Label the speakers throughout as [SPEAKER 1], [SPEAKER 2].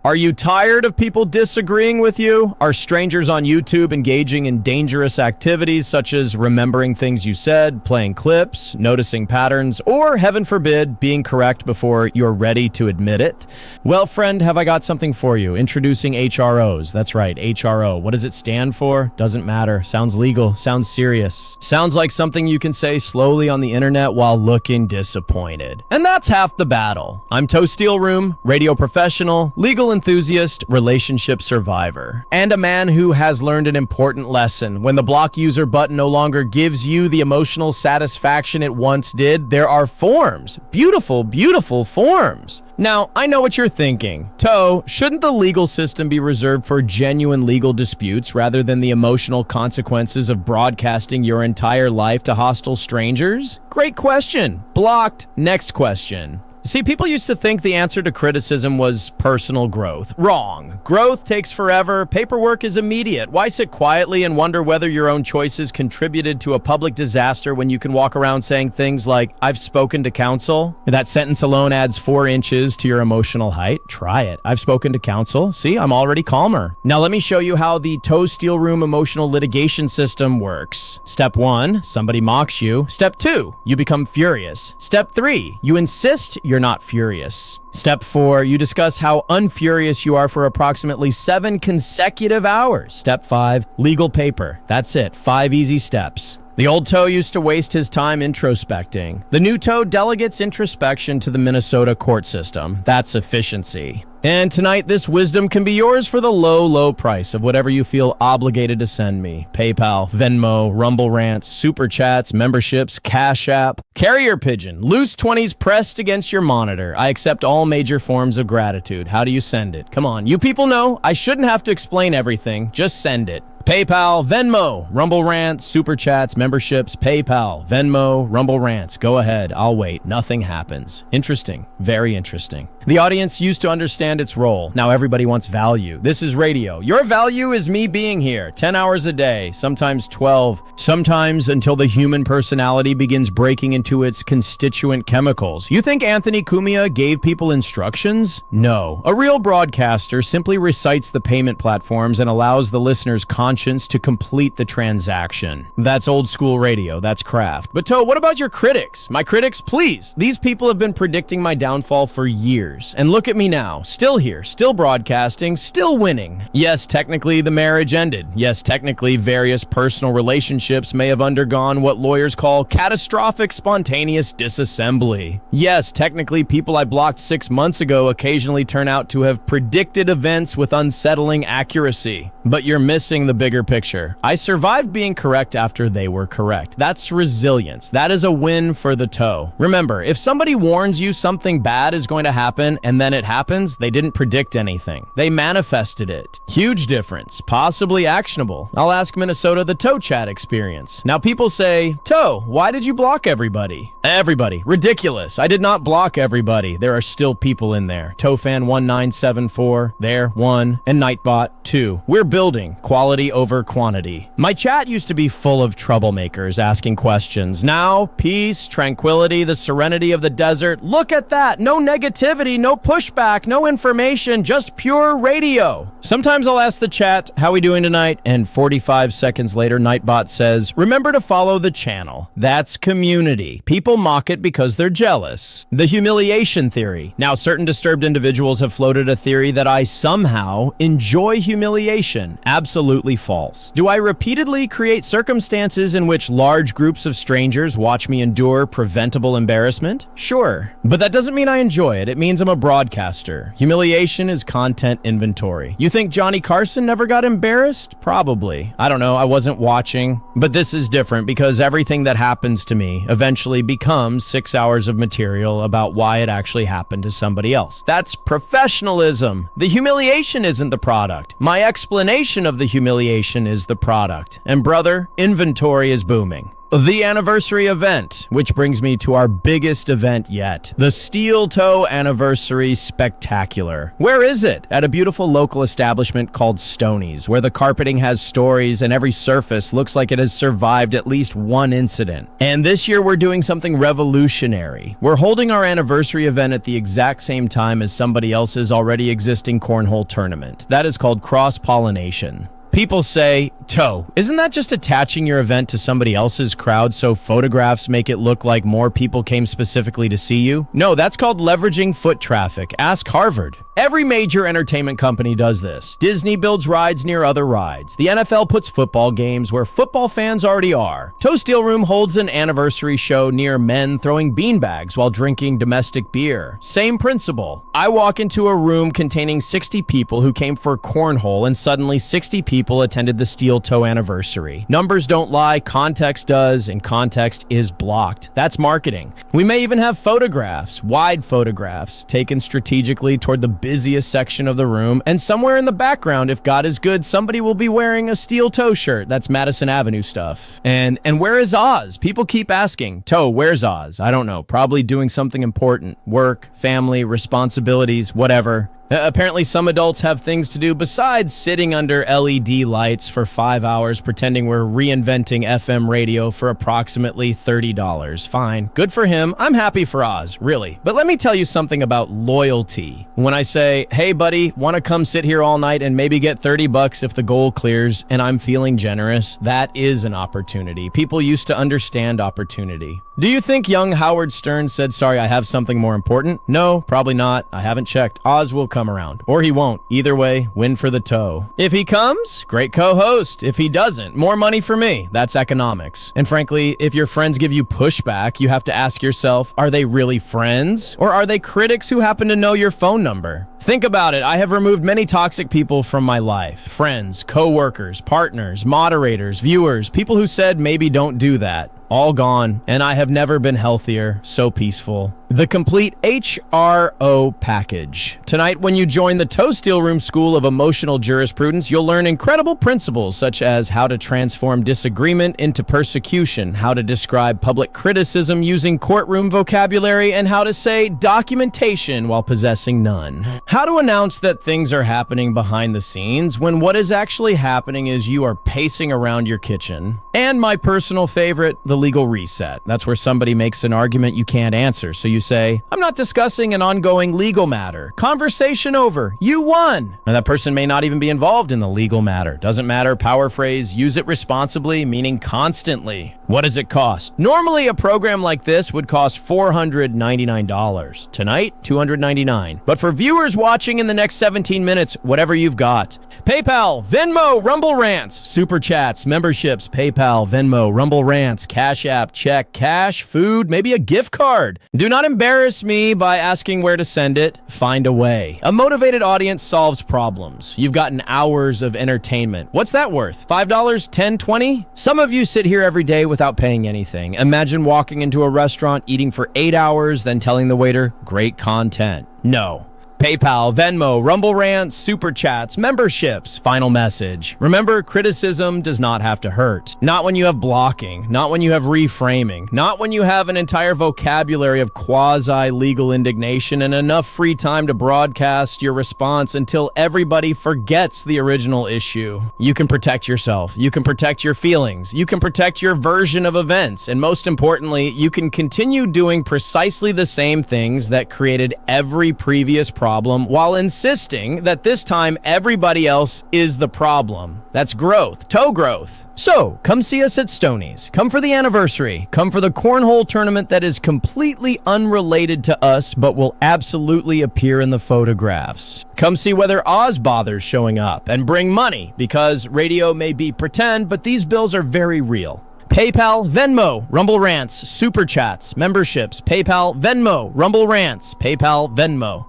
[SPEAKER 1] Are you tired of people disagreeing with you? Are strangers on YouTube engaging in dangerous activities such as remembering things you said, playing clips, noticing patterns, or, heaven forbid, being correct before you're ready to admit it? Well, friend, have I got something for you. Introducing HROs. That's right, HRO. What does it stand for? Doesn't matter. Sounds legal. Sounds serious. Sounds like something you can say slowly on the internet while looking disappointed. And that's half the battle. I'm Toe Steel Room, radio professional, legal enthusiast, relationship survivor, and a man who has learned an important lesson. When the block user button no longer gives you the emotional satisfaction it once did, there are forms. Beautiful, beautiful forms. Now, I know what you're thinking. Toe, shouldn't the legal system be reserved for genuine legal disputes rather than the emotional consequences of broadcasting your entire life to hostile strangers? Great question. Blocked. Next question. See, people used to think the answer to criticism was personal growth. Wrong. Growth takes forever. Paperwork is immediate. Why sit quietly and wonder whether your own choices contributed to a public disaster when you can walk around saying things like, I've spoken to counsel? That sentence alone adds 4 inches to your emotional height. Try it. I've spoken to counsel. See, I'm already calmer. Now let me show you how the Toe Steel Room emotional litigation system works. Step 1, somebody mocks you. Step 2, you become furious. Step 3, you insist you're not furious. Step 4, you discuss how unfurious you are for approximately 7 consecutive hours. Step 5, legal paper. That's it, 5 easy steps. The old Toe used to waste his time introspecting. The new Toe delegates introspection to the Minnesota court system. That's efficiency. And tonight, this wisdom can be yours for the low, low price of whatever you feel obligated to send me. PayPal, Venmo, Rumble Rants, Super Chats, memberships, Cash App, Carrier Pigeon, loose 20s pressed against your monitor. I accept all major forms of gratitude. How do you send it? Come on, you people know. I shouldn't have to explain everything. Just send it. PayPal, Venmo, Rumble Rants, Super Chats, memberships, PayPal, Venmo, Rumble Rants. Go ahead, I'll wait. Nothing happens. Interesting. Very interesting. The audience used to understand its role. Now everybody wants value. This is radio. Your value is me being here 10 hours a day, sometimes 12, sometimes until the human personality begins breaking into its constituent chemicals. You think Anthony Cumia gave people instructions? No. A real broadcaster simply recites the payment platforms and allows the listener's conscience to complete the transaction. That's old school radio. That's craft. But Toe, what about your critics? My critics, please. These people have been predicting my downfall for years. And look at me now, still here, still broadcasting, still winning. Yes, technically the marriage ended. Yes, technically various personal relationships may have undergone what lawyers call catastrophic spontaneous disassembly. Yes, technically people I blocked 6 months ago occasionally turn out to have predicted events with unsettling accuracy. But you're missing the bigger picture. I survived being correct after they were correct. That's resilience. That is a win for the Toe. Remember, if somebody warns you something bad is going to happen, and then it happens, they didn't predict anything. They manifested it. Huge difference. Possibly actionable. I'll ask Minnesota the Toe Chat experience. Now people say, Toe, why did you block everybody? Everybody. Ridiculous. I did not block everybody. There are still people in there. ToeFan1974, there, 1, and Nightbot, 2. We're building. Quality over quantity. My chat used to be full of troublemakers asking questions. Now, peace, tranquility, the serenity of the desert. Look at that. No negativity, no pushback, no information, just pure radio. Sometimes I'll ask the chat, how we doing tonight? And 45 seconds later, Nightbot says, remember to follow the channel. That's community. People mock it because they're jealous. The humiliation theory. Now, certain disturbed individuals have floated a theory that I somehow enjoy humiliation. Absolutely false. Do I repeatedly create circumstances in which large groups of strangers watch me endure preventable embarrassment? Sure. But that doesn't mean I enjoy it. It means I'm a broadcaster. Humiliation is content inventory. You think Johnny Carson never got embarrassed? Probably. I don't know. I wasn't watching. But this is different because everything that happens to me eventually becomes 6 hours of material about why it actually happened to somebody else. That's professionalism. The humiliation isn't the product. My explanation of the humiliation is the product. And brother, inventory is booming. The anniversary event, which brings me to our biggest event yet, the Steel Toe Anniversary Spectacular. Where is it? At a beautiful local establishment called Stoney's, where the carpeting has stories and every surface looks like it has survived at least one incident. And this year we're doing something revolutionary. We're holding our anniversary event at the exact same time as somebody else's already existing cornhole tournament. That is called cross-pollination. People say, Toe, isn't that just attaching your event to somebody else's crowd so photographs make it look like more people came specifically to see you? No, that's called leveraging foot traffic. Ask Harvard. Every major entertainment company does this. Disney builds rides near other rides. The NFL puts football games where football fans already are. Toe Steel Room holds an anniversary show near men throwing beanbags while drinking domestic beer. Same principle. I walk into a room containing 60 people who came for cornhole, and suddenly 60 people attended the Steel Toe Anniversary. Numbers don't lie, context does, and context is blocked. That's marketing. We may even have photographs, wide photographs, taken strategically toward the busiest section of the room, and somewhere in the background, if God is good, somebody will be wearing a steel toe shirt. That's Madison Avenue stuff. And where is Oz? People keep asking, Toe, where's Oz? I don't know, probably doing something important. Work, family, responsibilities, whatever. Apparently some adults have things to do besides sitting under LED lights for 5 hours pretending we're reinventing FM radio for approximately $30. Fine. Good for him. I'm happy for Oz, really. But let me tell you something about loyalty. When I say, hey buddy, want to come sit here all night and maybe get $30 if the goal clears and I'm feeling generous, that is an opportunity. People used to understand opportunity. Do you think young Howard Stern said, sorry, I have something more important? No, probably not. I haven't checked. Oz will come around. Or he won't. Either way, win for the toe. If he comes, great co-host. If he doesn't, more money for me. That's economics. And frankly, if your friends give you pushback, you have to ask yourself, are they really friends? Or are they critics who happen to know your phone number? Think about it. I have removed many toxic people from my life. Friends, co-workers, partners, moderators, viewers, people who said maybe don't do that. All gone, and I have never been healthier, so peaceful. The complete HRO package. Tonight, when you join the Toe Steel Room School of Emotional Jurisprudence, you'll learn incredible principles such as how to transform disagreement into persecution, how to describe public criticism using courtroom vocabulary, and how to say documentation while possessing none. How to announce that things are happening behind the scenes when what is actually happening is you are pacing around your kitchen. And my personal favorite, the legal reset. That's where somebody makes an argument you can't answer, so you say, I'm not discussing an ongoing legal matter. Conversation over. You won. And that person may not even be involved in the legal matter. Doesn't matter. Power phrase, use it responsibly, meaning constantly. What does it cost? Normally, a program like this would cost $499. Tonight, $299. But for viewers watching in the next 17 minutes, whatever you've got. PayPal, Venmo, Rumble Rants, Super Chats, memberships, PayPal, Venmo, Rumble Rants, Cash App, check, cash, food, maybe a gift card. Do not embarrass me by asking where to send it. Find a way. A motivated audience solves problems. You've gotten hours of entertainment. What's that worth? $5, $10, $20? Some of you sit here every day without paying anything. Imagine walking into a restaurant, eating for 8 hours, then telling the waiter, great content. No. PayPal, Venmo, Rumble Rants, Super Chats, memberships. Final message. Remember, criticism does not have to hurt. Not when you have blocking, not when you have reframing, not when you have an entire vocabulary of quasi-legal indignation and enough free time to broadcast your response until everybody forgets the original issue. You can protect yourself. You can protect your feelings. You can protect your version of events. And most importantly, you can continue doing precisely the same things that created every previous problem while insisting that this time everybody else is the problem. That's growth, toe growth. So, come see us at Stoney's. Come for the anniversary. Come for the cornhole tournament that is completely unrelated to us, but will absolutely appear in the photographs. Come see whether Oz bothers showing up, and bring money, because radio may be pretend, but these bills are very real. PayPal, Venmo, Rumble Rants, Super Chats, memberships, PayPal, Venmo, Rumble Rants, PayPal, Venmo.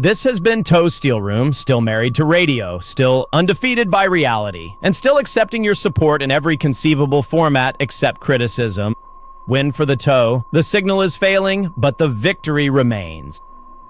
[SPEAKER 1] This has been Toe Steel Room, still married to radio, still undefeated by reality, and still accepting your support in every conceivable format except criticism. Win for the toe. The signal is failing, but the victory remains.